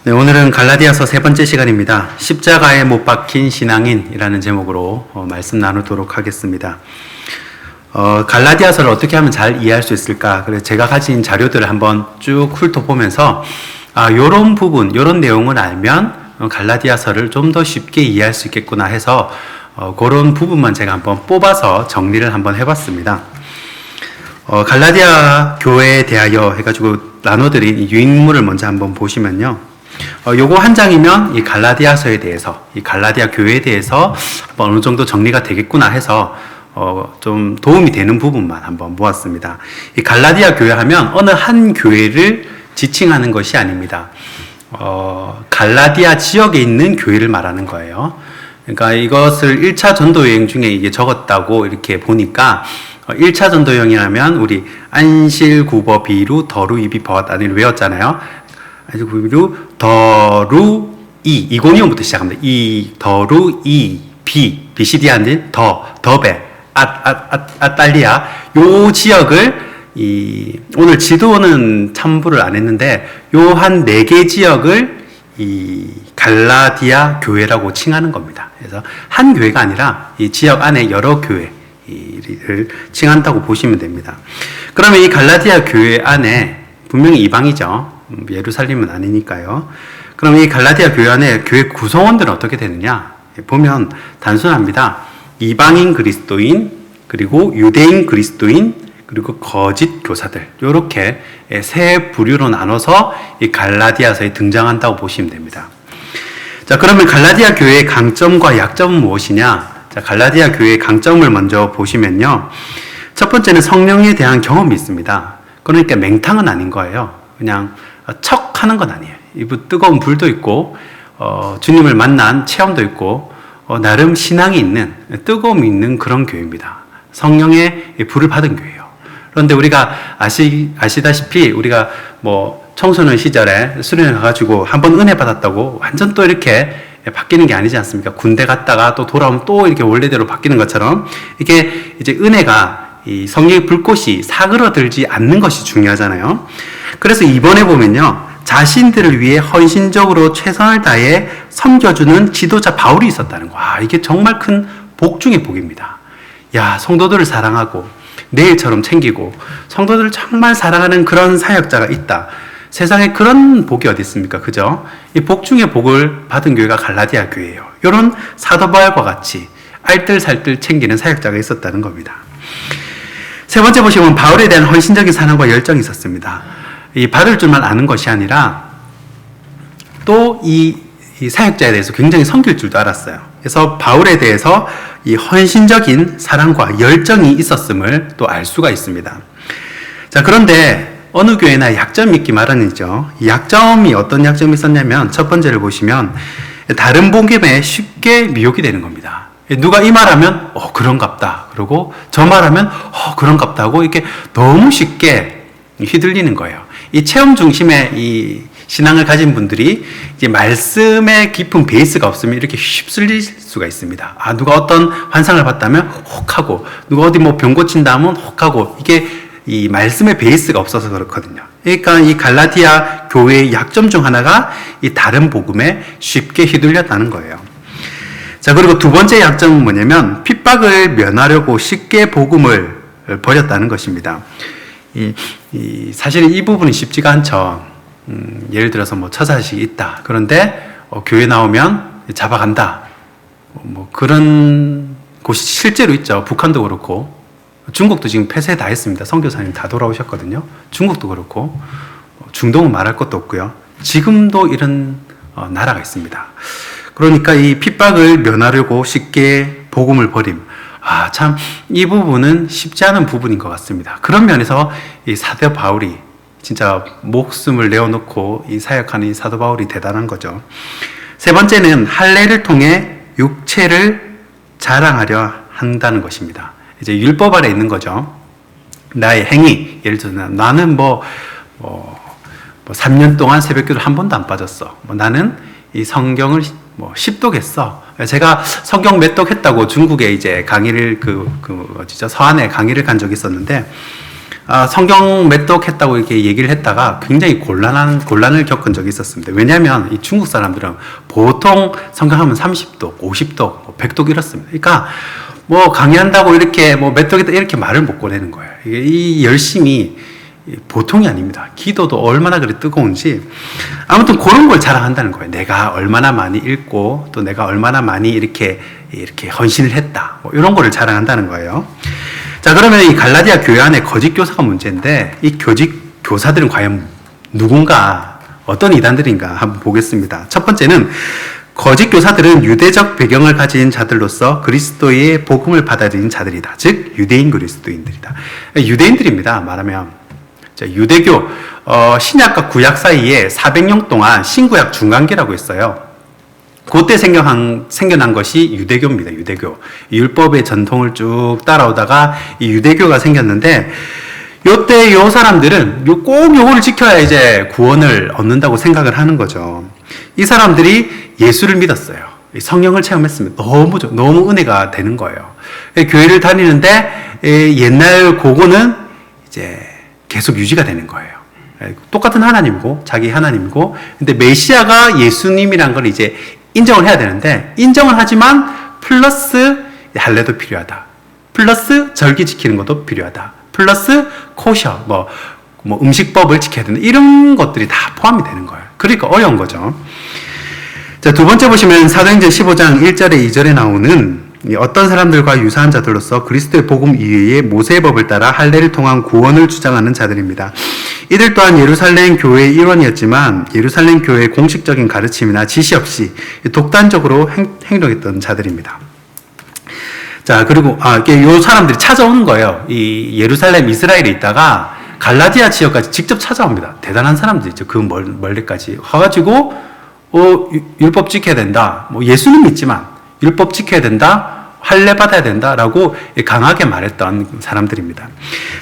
네, 오늘은 갈라디아서 세 번째 시간입니다. 십자가에 못 박힌 신앙인이라는 제목으로 말씀 나누도록 하겠습니다. 갈라디아서를 어떻게 하면 잘 이해할 수 있을까? 그래서 제가 가진 자료들을 한번 쭉 훑어보면서 요런 부분, 요런 내용을 알면 갈라디아서를 좀 더 쉽게 이해할 수 있겠구나 해서 그런 부분만 제가 한번 뽑아서 정리를 한번 해봤습니다. 갈라디아 교회에 대하여 해가지고 나눠드린 이 유인물을 먼저 한번 보시면요. 요거 한 장이면 이 갈라디아서에 대해서, 이 갈라디아 교회에 대해서 어느 정도 정리가 되겠구나 해서 좀 도움이 되는 부분만 한번 모았습니다. 이 갈라디아 교회 하면 어느 한 교회를 지칭하는 것이 아닙니다. 갈라디아 지역에 있는 교회를 말하는 거예요. 그러니까 이것을 1차 전도 여행 중에 이게 적었다고 이렇게 보니까 1차 전도 여행이라면 우리 안실 구버 비루 더루 이비 버앗 안을 외웠잖아요. 안실 구버 비루 더루 이 이고니온부터 시작합니다. 이 더루 이 비 비시디안들 더베 아딸리아 요 지역을 오늘 지도는 첨부를 안 했는데 요 한 4개 지역을 이 갈라디아 교회라고 칭하는 겁니다. 그래서 한 교회가 아니라 이 지역 안에 여러 교회를 칭한다고 보시면 됩니다. 그러면 이 갈라디아 교회 안에 분명히 이방이죠. 예루살렘은 아니니까요. 그럼 이 갈라디아 교회 안에 교회 구성원들은 어떻게 되느냐? 보면 단순합니다. 이방인 그리스도인, 그리고 유대인 그리스도인, 그리고 거짓 교사들, 이렇게 세 부류로 나눠서 이 갈라디아서에 등장한다고 보시면 됩니다. 자, 그러면 갈라디아 교회의 강점과 약점은 무엇이냐? 자, 갈라디아 교회의 강점을 먼저 보시면요. 첫 번째는 성령에 대한 경험이 있습니다. 그러니까 맹탕은 아닌 거예요. 그냥 척 하는 건 아니에요. 뜨거운 불도 있고, 주님을 만난 체험도 있고, 나름 신앙이 있는, 뜨거움이 있는 그런 교회입니다. 성령의 불을 받은 교회예요. 그런데 우리가 아시다시피 우리가 뭐 청소년 시절에 수련회 가가지고 한번 은혜 받았다고 완전 또 이렇게 바뀌는 게 아니지 않습니까? 군대 갔다가 또 돌아오면 또 이렇게 원래대로 바뀌는 것처럼 이게 이제 은혜가 이 성령의 불꽃이 사그러들지 않는 것이 중요하잖아요. 그래서 이번에 보면요. 자신들을 위해 헌신적으로 최선을 다해 섬겨주는 지도자 바울이 있었다는 거. 이게 정말 큰 복 중의 복입니다. 야, 성도들을 사랑하고 내일처럼 챙기고 성도들을 정말 사랑하는 그런 사역자가 있다. 세상에 그런 복이 어디 있습니까? 그죠? 이 복 중의 복을 받은 교회가 갈라디아 교회예요. 이런 사도 바울과 같이 알뜰살뜰 챙기는 사역자가 있었다는 겁니다. 세 번째 보시면 바울에 대한 헌신적인 사랑과 열정이 있었습니다. 이 받을 줄만 아는 것이 아니라 또 이 사역자에 대해서 굉장히 섬길 줄도 알았어요. 그래서 바울에 대해서 이 헌신적인 사랑과 열정이 있었음을 또 알 수가 있습니다. 자, 그런데 어느 교회나 약점이 있기 마련이죠. 이 약점이 어떤 약점이 있었냐면 첫 번째를 보시면 다른 복음에 쉽게 미혹이 되는 겁니다. 누가 이 말하면 그런갑다. 그러고 저 말하면 그런갑다 하고 이렇게 너무 쉽게 휘둘리는 거예요. 이 체험 중심의 이 신앙을 가진 분들이 이제 말씀에 깊은 베이스가 없으면 이렇게 휩쓸릴 수가 있습니다. 누가 어떤 환상을 봤다면 혹하고, 누가 어디 뭐 병 고친다 하면 혹하고, 이게 이 말씀의 베이스가 없어서 그렇거든요. 그러니까 이 갈라디아 교회의 약점 중 하나가 이 다른 복음에 쉽게 휘둘렸다는 거예요. 자, 그리고 두 번째 약점은 뭐냐면 핍박을 면하려고 쉽게 복음을 버렸다는 것입니다. 사실 이 부분이 쉽지가 않죠. 예를 들어서 뭐 처자식이 있다. 그런데 교회 나오면 잡아간다. 뭐 그런 곳이 실제로 있죠. 북한도 그렇고 중국도 지금 폐쇄 다 했습니다. 선교사님 다 돌아오셨거든요. 중국도 그렇고 중동은 말할 것도 없고요. 지금도 이런 나라가 있습니다. 그러니까 이 핍박을 면하려고 쉽게 복음을 버림. 참 이 부분은 쉽지 않은 부분인 것 같습니다. 그런 면에서 이 사도 바울이 진짜 목숨을 내어놓고 이 사역하는 이 사도 바울이 대단한 거죠. 세 번째는 할례를 통해 육체를 자랑하려 한다는 것입니다. 이제 율법 아래 있는 거죠. 나의 행위, 예를 들어서 나는 3년 동안 새벽기도 한 번도 안 빠졌어. 나는 이 성경을 10독 했어. 제가 성경 몇 독 했다고 중국에 이제 강의를 서한에 강의를 간 적이 있었는데 성경 매독했다고 이렇게 얘기를 했다가 굉장히 곤란을 겪은 적이 있었습니다. 왜냐하면 이 중국 사람들은 보통 성경하면 30독, 50독, 100독 이렇습니다. 그러니까 뭐 강의한다고 이렇게 뭐 매독했다 이렇게 말을 못 꺼내는 거예요. 이게 이 열심이 보통이 아닙니다. 기도도 얼마나 그래 뜨거운지. 아무튼 그런 걸 자랑한다는 거예요. 내가 얼마나 많이 읽고 또 내가 얼마나 많이 이렇게 헌신을 했다. 뭐 이런 거를 자랑한다는 거예요. 자, 그러면 이 갈라디아 교회 안에 거짓 교사가 문제인데 이 거짓 교사들은 과연 누군가, 어떤 이단들인가 한번 보겠습니다. 첫 번째는 거짓 교사들은 유대적 배경을 가진 자들로서 그리스도의 복음을 받아들인 자들이다. 즉 유대인 그리스도인들이다. 유대인들입니다. 말하면 유대교 신약과 구약 사이에 400년 동안 신구약 중간기라고 있어요. 그때 생겨난 것이 유대교입니다. 유대교. 율법의 전통을 쭉 따라오다가 이 유대교가 생겼는데 요때 요 사람들은 꼭 요거를 지켜야 이제 구원을 얻는다고 생각을 하는 거죠. 이 사람들이 예수를 믿었어요. 성령을 체험했습니다. 너무 은혜가 되는 거예요. 교회를 다니는데 옛날 그거는 이제 계속 유지가 되는 거예요. 똑같은 하나님이고 자기 하나님이고 근데 메시아가 예수님이란 걸 이제 인정을 해야 되는데 인정을 하지만 플러스 할례도 필요하다. 플러스 절기 지키는 것도 필요하다. 플러스 코셔 뭐 음식법을 지켜야 된다. 이런 것들이 다 포함이 되는 거예요. 그러니까 어려운 거죠. 자, 두 번째 보시면 사도행전 15장 1절에 2절에 나오는 어떤 사람들과 유사한 자들로서 그리스도의 복음 이외에 모세의 법을 따라 할례를 통한 구원을 주장하는 자들입니다. 이들 또한 예루살렘 교회의 일원이었지만 예루살렘 교회의 공식적인 가르침이나 지시 없이 독단적으로 행동했던 자들입니다. 자, 그리고 요 사람들이 찾아오는 거예요. 이 예루살렘 이스라엘에 있다가 갈라디아 지역까지 직접 찾아옵니다. 대단한 사람들이죠. 그 멀리까지 와가지고 율법 지켜야 된다. 뭐 예수는 믿지만 율법 지켜야 된다. 할례 받아야 된다라고 강하게 말했던 사람들입니다.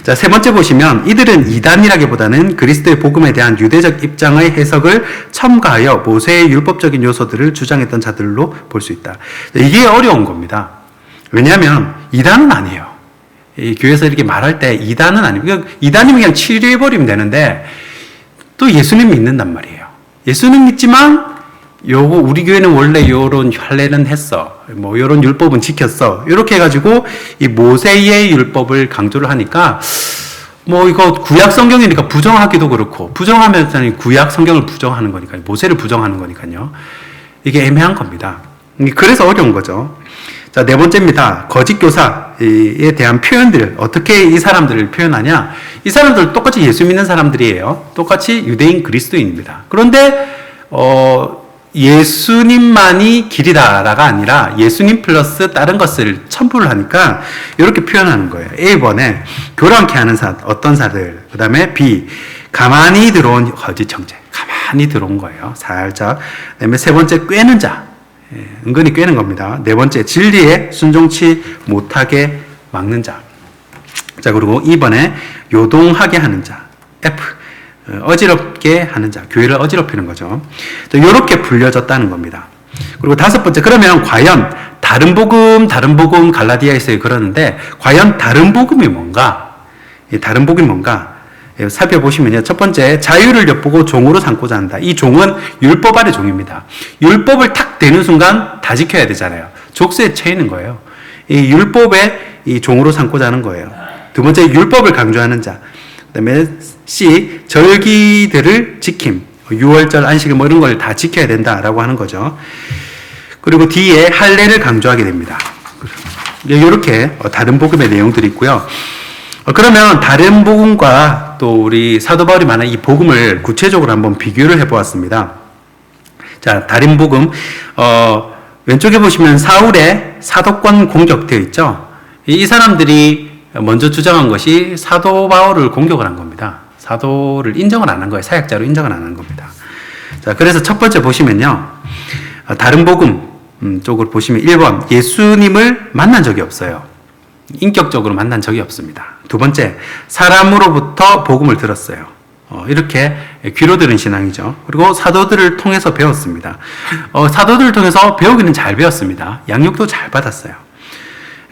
자, 세 번째 보시면 이들은 이단이라기보다는 그리스도의 복음에 대한 유대적 입장의 해석을 첨가하여 모세의 율법적인 요소들을 주장했던 자들로 볼 수 있다. 이게 어려운 겁니다. 왜냐하면 이단은 아니에요. 이 교회에서 이렇게 말할 때 이단은 아니고 이단이면 그냥 치료해버리면 되는데 또 예수님 믿는단 말이에요. 예수님 믿지만 요거 우리 교회는 원래 요런 할례는 했어. 뭐 요런 율법은 지켰어. 이렇게 해가지고 이 모세의 율법을 강조를 하니까 뭐 이거 구약 성경이니까 부정하기도 그렇고 부정하면 구약 성경을 부정하는 거니까요. 모세를 부정하는 거니까요. 이게 애매한 겁니다. 그래서 어려운 거죠. 자, 네 번째입니다. 거짓 교사에 대한 표현들. 어떻게 이 사람들을 표현하냐? 이 사람들 똑같이 예수 믿는 사람들이에요. 똑같이 유대인 그리스도인입니다. 그런데 예수님만이 길이다라가 아니라 예수님 플러스 다른 것을 첨부를 하니까 이렇게 표현하는 거예요. A번에 교란케 하는 어떤 사들. 그 다음에 B, 가만히 들어온 거짓 형제. 가만히 들어온 거예요. 살짝. 그 다음에 세 번째, 꿰는 자. 은근히 꿰는 겁니다. 네 번째, 진리에 순종치 못하게 막는 자. 자, 그리고 2번에 요동하게 하는 자. F. 어지럽게 하는 자. 교회를 어지럽히는 거죠. 이렇게 불려졌다는 겁니다. 그리고 다섯 번째, 그러면 과연 다른 복음 갈라디아에서 그러는데 과연 다른 복음이 뭔가? 다른 복음이 뭔가? 살펴보시면요. 첫 번째, 자유를 엿보고 종으로 삼고자 한다. 이 종은 율법 아래 종입니다. 율법을 탁 대는 순간 다 지켜야 되잖아요. 족쇄에 처있는 거예요. 이 율법에 이 종으로 삼고자 하는 거예요. 두 번째, 율법을 강조하는 자. 그 다음에 C, 절기들을 지킴. 유월절, 안식일 뭐 이런 걸 다 지켜야 된다라고 하는 거죠. 그리고 D에 할례를 강조하게 됩니다. 이렇게 다른 복음의 내용들이 있고요. 그러면 다른 복음과 또 우리 사도 바울이 말하는 이 복음을 구체적으로 한번 비교를 해보았습니다. 자, 다른 복음, 왼쪽에 보시면 사울의 사도권 공격되어 있죠. 이 사람들이 먼저 주장한 것이 사도 바울을 공격을 한 겁니다. 사도를 인정을 안 한 거예요. 사역자로 인정을 안 한 겁니다. 자, 그래서 첫 번째 보시면요. 다른 복음 쪽을 보시면 1번, 예수님을 만난 적이 없어요. 인격적으로 만난 적이 없습니다. 두 번째, 사람으로부터 복음을 들었어요. 이렇게 귀로 들은 신앙이죠. 그리고 사도들을 통해서 배웠습니다. 사도들을 통해서 배우기는 잘 배웠습니다. 양육도 잘 받았어요.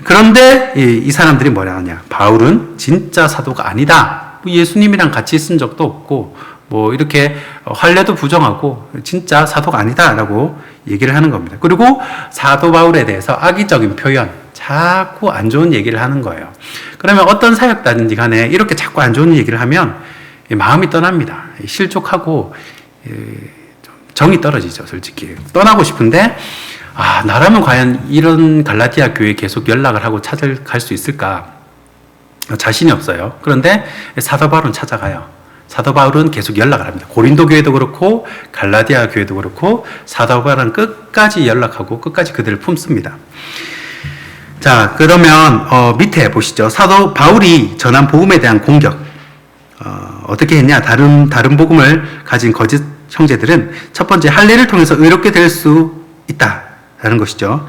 그런데 이 사람들이 뭐라 하냐. 바울은 진짜 사도가 아니다. 뭐 예수님이랑 같이 쓴 적도 없고 뭐 이렇게 할례도 부정하고 진짜 사도가 아니다라고 얘기를 하는 겁니다. 그리고 사도 바울에 대해서 악의적인 표현, 자꾸 안 좋은 얘기를 하는 거예요. 그러면 어떤 사역자든지 간에 이렇게 자꾸 안 좋은 얘기를 하면 마음이 떠납니다. 실족하고 정이 떨어지죠, 솔직히. 떠나고 싶은데 나라면 과연 이런 갈라디아 교회에 계속 연락을 하고 찾아갈 수 있을까? 자신이 없어요. 그런데 사도 바울은 찾아가요. 사도 바울은 계속 연락을 합니다. 고린도 교회도 그렇고 갈라디아 교회도 그렇고 사도 바울은 끝까지 연락하고 끝까지 그들을 품습니다. 자, 그러면 밑에 보시죠. 사도 바울이 전한 복음에 대한 공격. 어떻게 했냐? 다른 복음을 가진 거짓 형제들은 첫 번째 할례를 통해서 의롭게 될 수 있다라는 것이죠.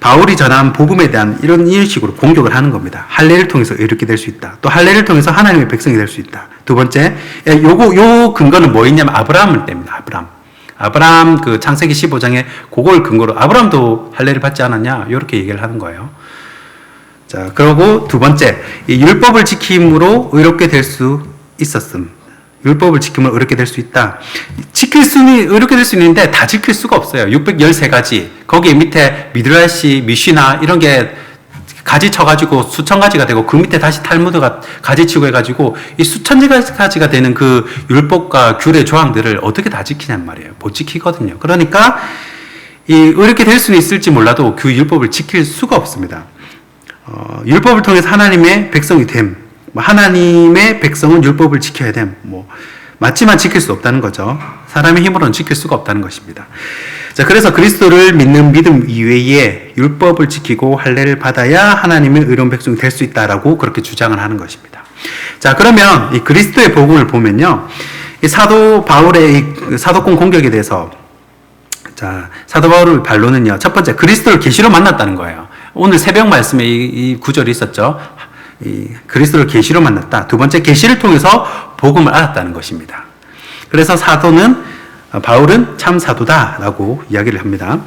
바울이 전한 복음에 대한 이런 식으로 공격을 하는 겁니다. 할례를 통해서 이렇게 될 수 있다. 또 할례를 통해서 하나님의 백성이 될 수 있다. 두 번째, 요 근거는 뭐 있냐면 아브라함을 뗍니다. 아브라함 그 창세기 15장에 그걸 근거로 아브라함도 할례를 받지 않았냐? 이렇게 얘기를 하는 거예요. 자, 그리고 두 번째, 이 율법을 지킴으로 의롭게 될 수 있었음. 율법을 지키면 의롭게 될 수 있다. 의롭게 될 수 있는데 다 지킬 수가 없어요. 613가지. 거기에 밑에 미드라시, 미시나 이런 게 가지 쳐가지고 수천 가지가 되고 그 밑에 다시 탈무드가 가지 치고 해가지고 이 수천 가지가 되는 그 율법과 규례 조항들을 어떻게 다 지키냔 말이에요. 못 지키거든요. 그러니까 의롭게 될 수는 있을지 몰라도 그 율법을 지킬 수가 없습니다. 율법을 통해서 하나님의 백성이 됨. 하나님의 백성은 율법을 지켜야 됨. 맞지만 지킬 수 없다는 거죠. 사람의 힘으로는 지킬 수가 없다는 것입니다. 자, 그래서 그리스도를 믿는 믿음 이외에 율법을 지키고 할례를 받아야 하나님의 의로운 백성이 될 수 있다라고 그렇게 주장을 하는 것입니다. 자, 그러면 이 그리스도의 복음을 보면요, 이 사도 바울의 이 사도권 공격에 대해서, 자, 사도 바울의 반론은요, 첫 번째 그리스도를 계시로 만났다는 거예요. 오늘 새벽 말씀에 이 구절이 있었죠. 그리스도를 계시로 만났다. 두 번째, 계시를 통해서 복음을 알았다는 것입니다. 그래서 바울은 참 사도다라고 이야기를 합니다.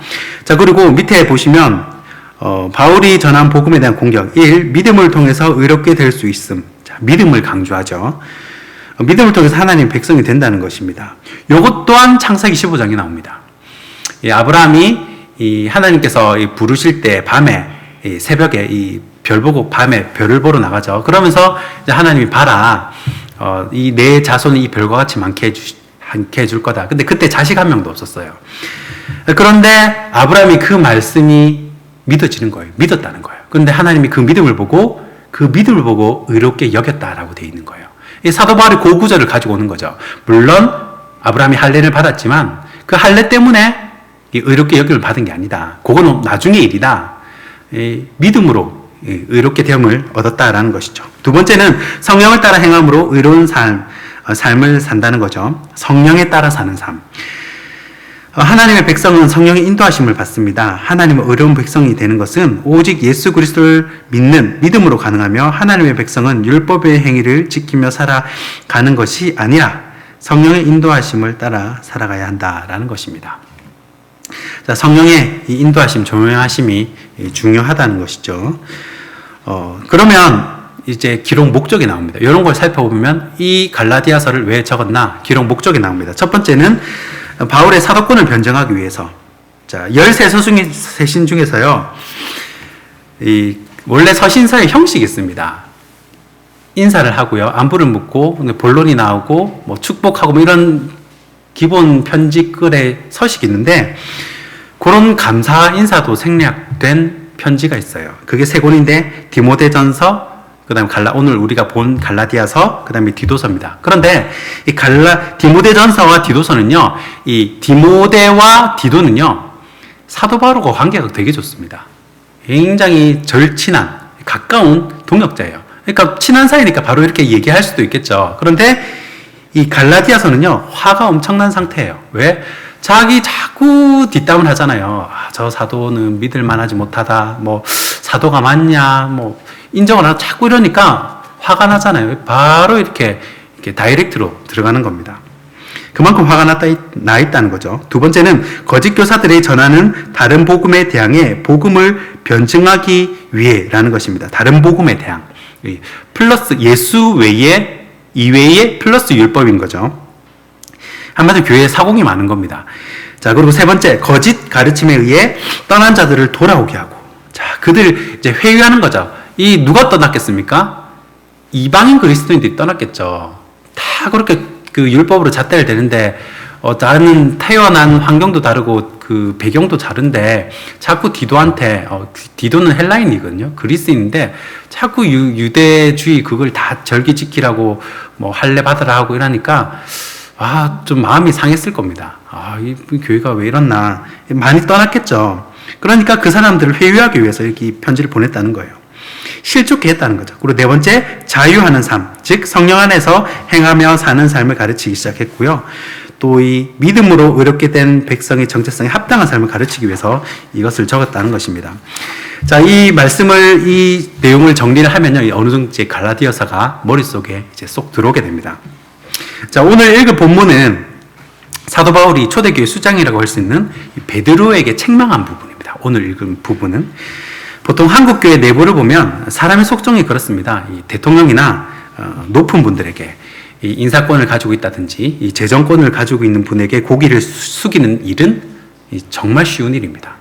자, 그리고 밑에 보시면 바울이 전한 복음에 대한 공격 1. 믿음을 통해서 의롭게 될 수 있음. 자, 믿음을 강조하죠. 믿음을 통해서 하나님 백성이 된다는 것입니다. 이것 또한 창세기 15장에 나옵니다. 아브라함이 하나님께서 부르실 때 밤에 새벽에 별 보고 밤에 별을 보러 나가죠. 그러면서 이제 하나님이 봐라, 이 내 자손이 이 별과 같이 많게 해줄 거다. 근데 그때 자식 한 명도 없었어요. 그런데 아브라함이 그 말씀이 믿어지는 거예요. 믿었다는 거예요. 그런데 하나님이 그 믿음을 보고 의롭게 여겼다라고 되어 있는 거예요. 이 사도 바울이 그 구절을 가지고 오는 거죠. 물론 아브라함이 할례를 받았지만 그 할례 때문에 의롭게 여김을 받은 게 아니다. 그건 나중의 일이다. 믿음으로 의롭게 되음을 얻었다라는 것이죠. 두 번째는 성령을 따라 행함으로 의로운 삶을 산다는 거죠. 성령에 따라 사는 삶. 하나님의 백성은 성령의 인도하심을 받습니다. 하나님의 의로운 백성이 되는 것은 오직 예수 그리스도를 믿는 믿음으로 가능하며 하나님의 백성은 율법의 행위를 지키며 살아가는 것이 아니라 성령의 인도하심을 따라 살아가야 한다라는 것입니다. 자, 성령의 이 인도하심, 조명하심이 중요하다는 것이죠. 그러면 이제 기록 목적이 나옵니다. 이런 걸 살펴보면 이 갈라디아서를 왜 적었나? 기록 목적이 나옵니다. 첫 번째는 바울의 사도권을 변증하기 위해서. 자, 13서신 중에서요, 원래 서신서의 형식이 있습니다. 인사를 하고요, 안부를 묻고, 본론이 나오고, 축복하고, 이런 기본 편지글의 서식이 있는데, 그런 감사 인사도 생략된 편지가 있어요. 그게 세 권인데, 디모데전서, 그 다음에 오늘 우리가 본 갈라디아서, 그 다음에 디도서입니다. 그런데 이 디모데전서와 디도서는요, 이 디모데와 디도는요, 사도 바울과 관계가 되게 좋습니다. 굉장히 절친한, 가까운 동역자예요. 그러니까 친한 사이니까 바로 이렇게 얘기할 수도 있겠죠. 그런데 이 갈라디아서는요, 화가 엄청난 상태예요. 왜? 자기 자꾸 뒷담을 하잖아요. 저 사도는 믿을만하지 못하다. 사도가 맞냐? 인정을 하고 자꾸 이러니까 화가 나잖아요. 바로 이렇게 다이렉트로 들어가는 겁니다. 그만큼 화가 나 있다는 거죠. 두 번째는 거짓 교사들이 전하는 다른 복음에 대항해 복음을 변증하기 위해라는 것입니다. 다른 복음에 대항. 플러스 예수 외에 이외에 플러스 율법인 거죠. 한마디로 교회에 사공이 많은 겁니다. 자, 그리고 세 번째, 거짓 가르침에 의해 떠난 자들을 돌아오게 하고. 자, 그들 이제 회유하는 거죠. 이 누가 떠났겠습니까? 이방인 그리스도인들이 떠났겠죠. 다 그렇게 그 율법으로 잣대를 대는데, 나는 태어난 환경도 다르고 그 배경도 다른데 자꾸 디도한테, 디도는 헬라인이거든요. 그리스인인데 자꾸 유대주의 그걸 다 절기 지키라고 뭐 할례 받으라 하고 이러니까 좀 마음이 상했을 겁니다. 이 교회가 왜 이렇나. 많이 떠났겠죠. 그러니까 그 사람들을 회유하기 위해서 이렇게 편지를 보냈다는 거예요. 실족해 했다는 거죠. 그리고 네 번째, 자유하는 삶, 즉 성령 안에서 행하며 사는 삶을 가르치기 시작했고요. 또 이 믿음으로 의롭게 된 백성의 정체성에 합당한 삶을 가르치기 위해서 이것을 적었다는 것입니다. 자, 이 말씀을, 이 내용을 정리를 하면요, 어느 정도 이제 갈라디아서가 머릿속에 이제 쏙 들어오게 됩니다. 자, 오늘 읽은 본문은 사도 바울이 초대교회 수장이라고 할 수 있는 베드로에게 책망한 부분입니다. 오늘 읽은 부분은 보통 한국교회 내부를 보면 사람의 속성이 그렇습니다. 이 대통령이나 높은 분들에게 이 인사권을 가지고 있다든지 이 재정권을 가지고 있는 분에게 고개를 숙이는 일은 정말 쉬운 일입니다.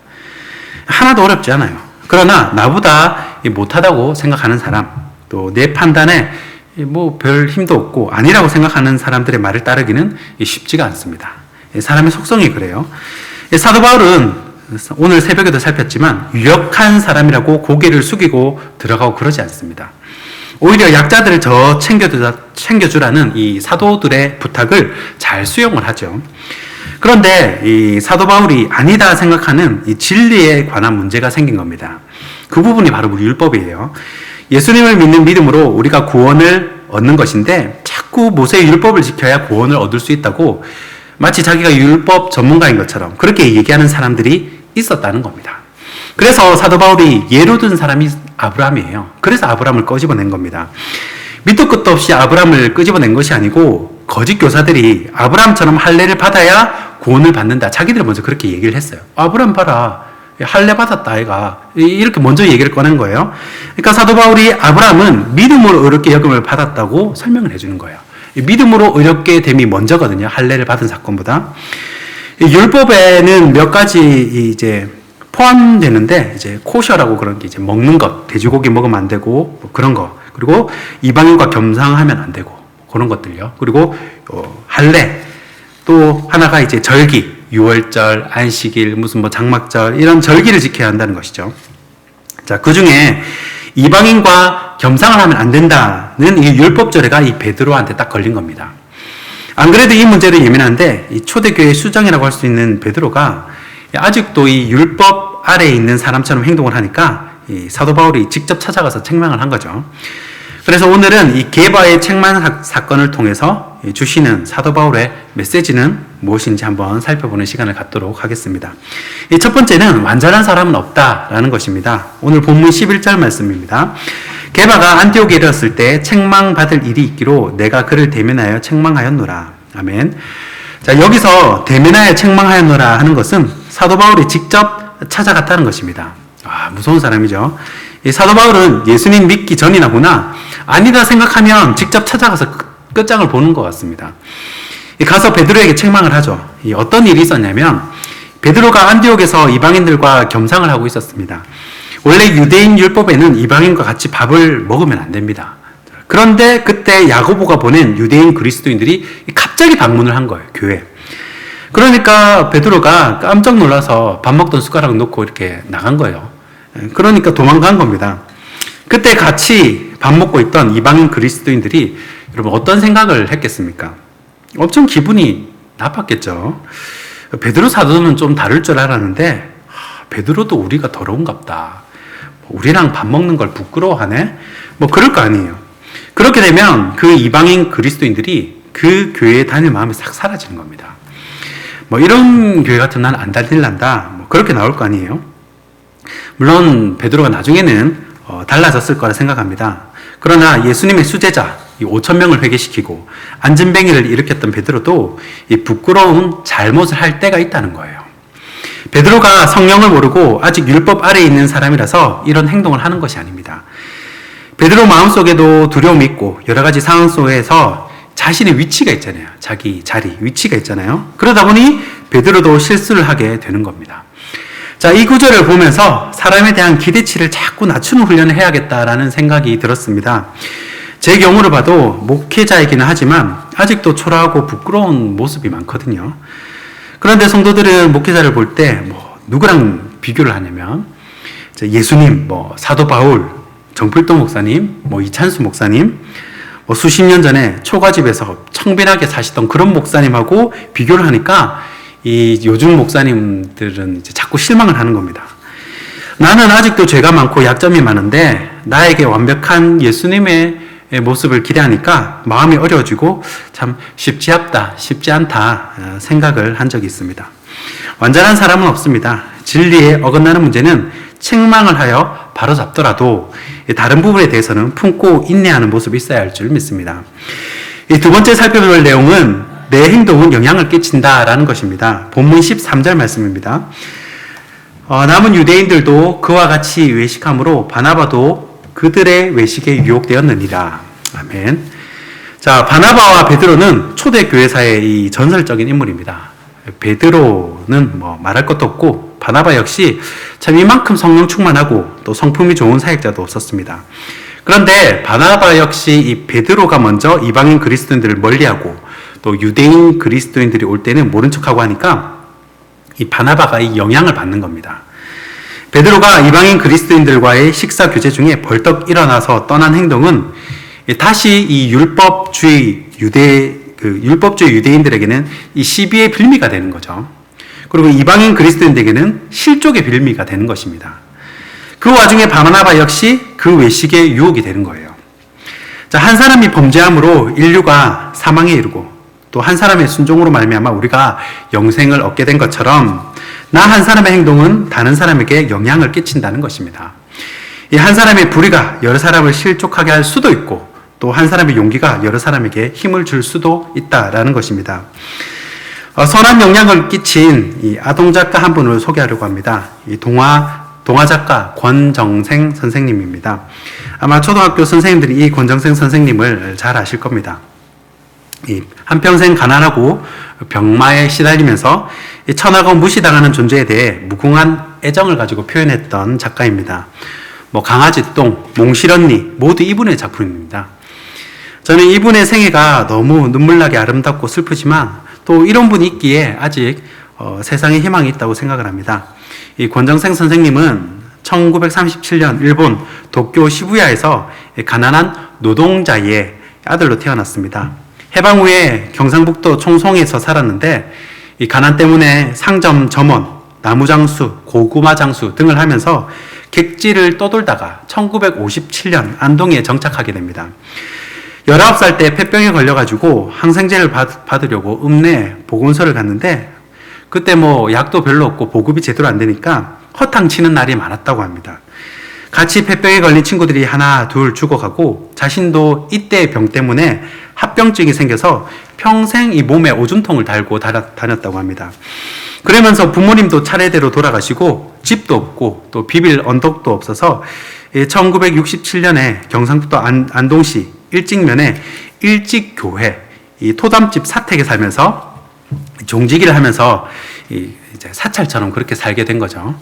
하나도 어렵지 않아요. 그러나 나보다 못하다고 생각하는 사람, 또 내 판단에 뭐 별 힘도 없고 아니라고 생각하는 사람들의 말을 따르기는 쉽지가 않습니다. 사람의 속성이 그래요. 사도 바울은 오늘 새벽에도 살폈지만 유력한 사람이라고 고개를 숙이고 들어가고 그러지 않습니다. 오히려 약자들을 더 챙겨주라는 이 사도들의 부탁을 잘 수용을 하죠. 그런데 이 사도 바울이 아니다 생각하는 이 진리에 관한 문제가 생긴 겁니다. 그 부분이 바로 우리 율법이에요. 예수님을 믿는 믿음으로 우리가 구원을 얻는 것인데 자꾸 모세의 율법을 지켜야 구원을 얻을 수 있다고 마치 자기가 율법 전문가인 것처럼 그렇게 얘기하는 사람들이 있었다는 겁니다. 그래서 사도 바울이 예로 든 사람이 아브라함이에요. 그래서 아브라함을 끄집어낸 겁니다. 밑도 끝도 없이 아브라함을 끄집어낸 것이 아니고 거짓 교사들이 아브라함처럼 할례를 받아야 구원을 받는다. 자기들이 먼저 그렇게 얘기를 했어요. 아브라함 봐라. 할례 받았다 아이가. 이렇게 먼저 얘기를 꺼낸 거예요. 그러니까 사도 바울이 아브라함은 믿음으로 의롭게 여김을 받았다고 설명을 해주는 거예요. 믿음으로 의롭게 됨이 먼저거든요. 할례를 받은 사건보다. 율법에는 몇 가지 이제 포함되는데 이제 코셔라고 그런 게 이제 먹는 것, 돼지고기 먹으면 안 되고 뭐 그런 거, 그리고 이방인과 겸상하면 안 되고 그런 것들요. 그리고 할례, 또 하나가 이제 절기, 유월절, 안식일, 무슨 뭐 장막절 이런 절기를 지켜야 한다는 것이죠. 자, 그 중에 이방인과 겸상을 하면 안 된다는 이 율법절에가 이 베드로한테 딱 걸린 겁니다. 안 그래도 이 문제는 예민한데 이 초대교회 수장이라고 할 수 있는 베드로가 아직도 이 율법 아래에 있는 사람처럼 행동을 하니까 이 사도 바울이 직접 찾아가서 책망을 한 거죠. 그래서 오늘은 이 게바의 책망 사건을 통해서 주시는 사도 바울의 메시지는 무엇인지 한번 살펴보는 시간을 갖도록 하겠습니다. 첫 번째는 완전한 사람은 없다라는 것입니다. 오늘 본문 11절 말씀입니다. 게바가 안디옥에 이르렀을 때 책망받을 일이 있기로 내가 그를 대면하여 책망하였노라. 아멘. 자, 여기서 대면하여 책망하였노라 하는 것은 사도 바울이 직접 찾아갔다는 것입니다. 무서운 사람이죠. 이 사도 바울은 예수님 믿기 전이나구나 아니다 생각하면 직접 찾아가서 끝장을 보는 것 같습니다. 가서 베드로에게 책망을 하죠. 어떤 일이 있었냐면 베드로가 안디옥에서 이방인들과 겸상을 하고 있었습니다. 원래 유대인 율법에는 이방인과 같이 밥을 먹으면 안 됩니다. 그런데 그때 야고보가 보낸 유대인 그리스도인들이 갑자기 방문을 한 거예요, 교회에. 그러니까 베드로가 깜짝 놀라서 밥 먹던 숟가락을 놓고 이렇게 나간 거예요. 그러니까 도망간 겁니다. 그때 같이 밥 먹고 있던 이방인 그리스도인들이 여러분 어떤 생각을 했겠습니까? 엄청 기분이 나빴겠죠. 베드로 사도는 좀 다를 줄 알았는데 베드로도 우리가 더러운갑다. 우리랑 밥 먹는 걸 부끄러워하네? 뭐 그럴 거 아니에요. 그렇게 되면 그 이방인 그리스도인들이 그 교회에 다닐 마음이 싹 사라지는 겁니다. 뭐 이런 교회 같은 난 안 다닐란다. 뭐 그렇게 나올 거 아니에요. 물론 베드로가 나중에는 달라졌을 거라 생각합니다. 그러나 예수님의 수제자, 이 5천 명을 회개시키고 안진뱅이를 일으켰던 베드로도 이 부끄러운 잘못을 할 때가 있다는 거예요. 베드로가 성령을 모르고 아직 율법 아래에 있는 사람이라서 이런 행동을 하는 것이 아닙니다. 베드로 마음속에도 두려움이 있고 여러 가지 상황 속에서 자신의 위치가 있잖아요. 자기 자리, 위치가 있잖아요. 그러다 보니 베드로도 실수를 하게 되는 겁니다. 자, 이 구절을 보면서 사람에 대한 기대치를 자꾸 낮추는 훈련을 해야겠다라는 생각이 들었습니다. 제 경우를 봐도 목회자이기는 하지만 아직도 초라하고 부끄러운 모습이 많거든요. 그런데 성도들은 목회자를 볼 때 누구랑 비교를 하냐면 예수님, 사도 바울, 정필도 목사님, 이찬수 목사님, 수십 년 전에 초가집에서 청빈하게 사시던 그런 목사님하고 비교를 하니까 이 요즘 목사님들은 이제 자꾸 실망을 하는 겁니다. 나는 아직도 죄가 많고 약점이 많은데 나에게 완벽한 예수님의 모습을 기대하니까 마음이 어려워지고 참 쉽지 않다 생각을 한 적이 있습니다. 완전한 사람은 없습니다. 진리에 어긋나는 문제는 책망을 하여 바로잡더라도 다른 부분에 대해서는 품고 인내하는 모습이 있어야 할 줄 믿습니다. 이 두 번째 살펴볼 내용은 내 행동은 영향을 끼친다라는 것입니다. 본문 13절 말씀입니다. 남은 유대인들도 그와 같이 외식함으로 바나바도 그들의 외식에 유혹되었느니라. 아멘. 자, 바나바와 베드로는 초대교회사의 이 전설적인 인물입니다. 베드로는 말할 것도 없고 바나바 역시 참 이만큼 성령 충만하고 또 성품이 좋은 사역자도 없었습니다. 그런데 바나바 역시 이 베드로가 먼저 이방인 그리스도인들을 멀리하고 또 유대인 그리스도인들이 올 때는 모른 척하고 하니까 이 바나바가 이 영향을 받는 겁니다. 베드로가 이방인 그리스도인들과의 식사 교제 중에 벌떡 일어나서 떠난 행동은 다시 이 율법주의 유대인들에게는 이 시비의 빌미가 되는 거죠. 그리고 이방인 그리스도인들에게는 실족의 빌미가 되는 것입니다. 그 와중에 바나바 역시 그 외식의 유혹이 되는 거예요. 자, 한 사람이 범죄함으로 인류가 사망에 이르고 또 한 사람의 순종으로 말미암아 우리가 영생을 얻게 된 것처럼 나 한 사람의 행동은 다른 사람에게 영향을 끼친다는 것입니다. 이 한 사람의 불의가 여러 사람을 실족하게 할 수도 있고 또 한 사람의 용기가 여러 사람에게 힘을 줄 수도 있다라는 것입니다. 선한 영향을 끼친 이 아동 작가 한 분을 소개하려고 합니다. 이 동화 작가 권정생 선생님입니다. 아마 초등학교 선생님들이 이 권정생 선생님을 잘 아실 겁니다. 한평생 가난하고 병마에 시달리면서 천하고 무시당하는 존재에 대해 무궁한 애정을 가지고 표현했던 작가입니다. 강아지똥, 몽실언니 모두 이분의 작품입니다. 저는 이분의 생애가 너무 눈물나게 아름답고 슬프지만 또 이런 분이 있기에 아직 세상에 희망이 있다고 생각을 합니다. 이 권정생 선생님은 1937년 일본 도쿄 시부야에서 가난한 노동자의 아들로 태어났습니다. 해방 후에 경상북도 총송에서 살았는데 이 가난 때문에 상점 점원, 나무장수, 고구마장수 등을 하면서 객지를 떠돌다가 1957년 안동에 정착하게 됩니다. 19살 때 폐병에 걸려가지고 항생제를 받으려고 읍내 보건소를 갔는데 그때 약도 별로 없고 보급이 제대로 안 되니까 허탕치는 날이 많았다고 합니다. 같이 폐병에 걸린 친구들이 하나 둘 죽어가고 자신도 이때 병 때문에 합병증이 생겨서 평생 이 몸에 오줌통을 달고 다녔다고 합니다. 그러면서 부모님도 차례대로 돌아가시고 집도 없고 또 비빌 언덕도 없어서 1967년에 경상북도 안동시 일직면에 일직교회 이 토담집 사택에 살면서 종지기를 하면서 이제 사찰처럼 그렇게 살게 된 거죠.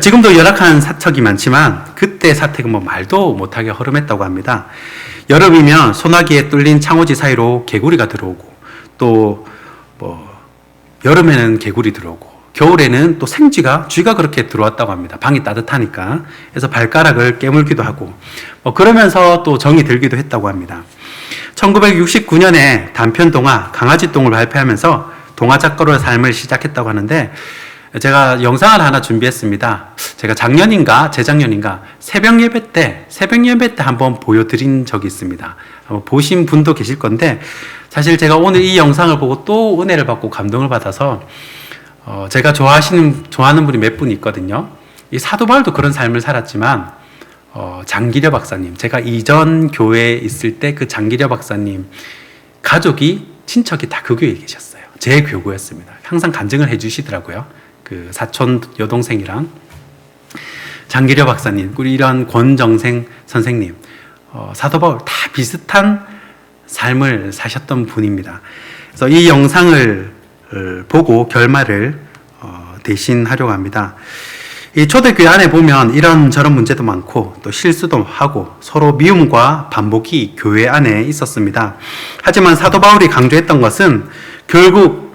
지금도 열악한 사척이 많지만 그때 사택은 말도 못하게 허름했다고 합니다. 여름이면 소나기에 뚫린 창호지 사이로 개구리가 들어오고 또 여름에는 개구리 들어오고 겨울에는 또 쥐가 그렇게 들어왔다고 합니다. 방이 따뜻하니까. 그래서 발가락을 깨물기도 하고 그러면서 또 정이 들기도 했다고 합니다. 1969년에 단편 동화 강아지똥을 발표하면서 동화 작가로의 삶을 시작했다고 하는데 제가 영상을 하나 준비했습니다. 제가 작년인가 재작년인가 새벽 예배 때 한번 보여드린 적이 있습니다. 보신 분도 계실 건데 사실 제가 오늘 이 영상을 보고 또 은혜를 받고 감동을 받아서 제가 좋아하는 분이 몇 분 있거든요. 이 사도 바울도 그런 삶을 살았지만 장기려 박사님, 제가 이전 교회에 있을 때 그 장기려 박사님 가족이, 친척이 다 그 교회에 계셨어요. 제 교구였습니다. 항상 간증을 해주시더라고요. 그 사촌 여동생이랑 장기려 박사님, 그리고 이런 권정생 선생님, 사도 바울 다 비슷한 삶을 사셨던 분입니다. 그래서 이 영상을 보고 결말을 대신하려고 합니다. 이 초대교회 안에 보면 이런저런 문제도 많고 또 실수도 하고 서로 미움과 반복이 교회 안에 있었습니다. 하지만 사도 바울이 강조했던 것은 결국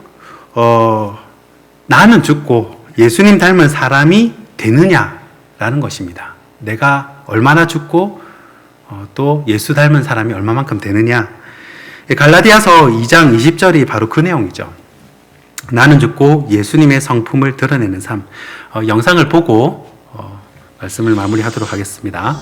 나는 죽고 예수님 닮은 사람이 되느냐라는 것입니다. 내가 얼마나 죽고 또 예수 닮은 사람이 얼마만큼 되느냐. 갈라디아서 2장 20절이 바로 그 내용이죠. 나는 죽고 예수님의 성품을 드러내는 삶. 영상을 보고 말씀을 마무리하도록 하겠습니다.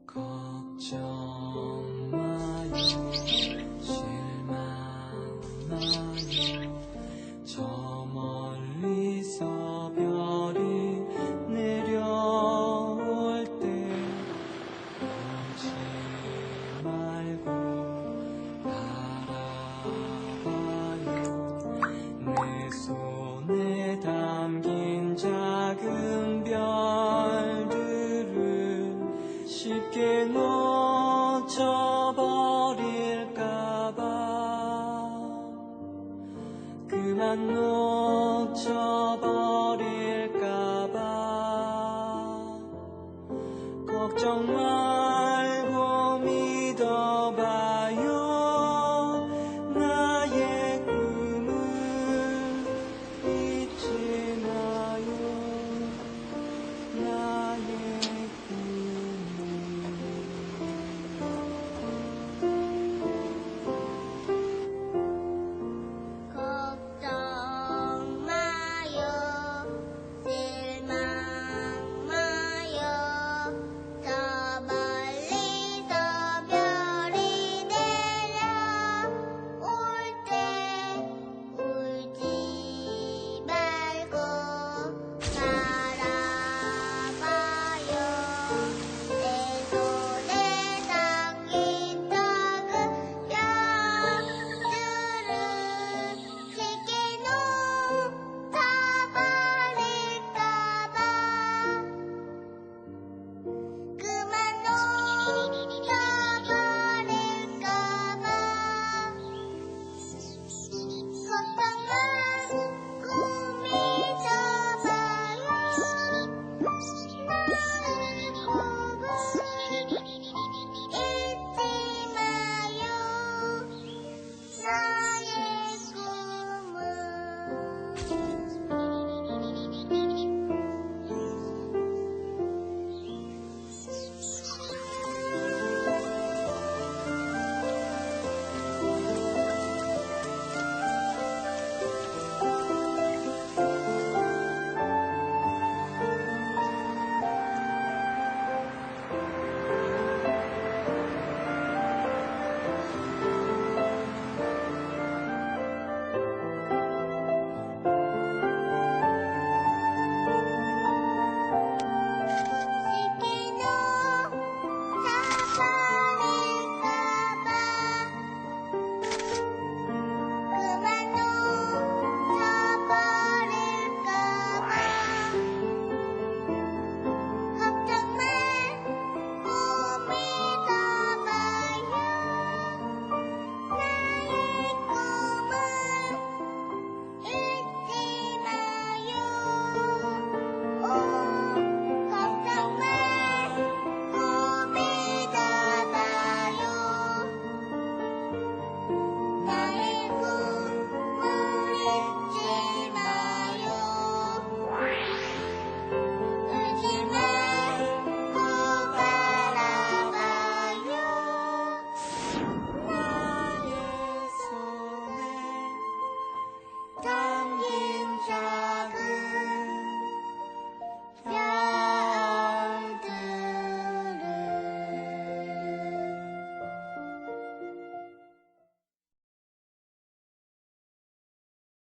걱정 마요, 실망 마요. 저 멀리서 별이 내려올 때 울지 말고 바라봐요. 내 손에 담긴 작은 별들을 쉽게 놓쳐버릴까봐, 그만 놓쳐버릴까봐 걱정 마.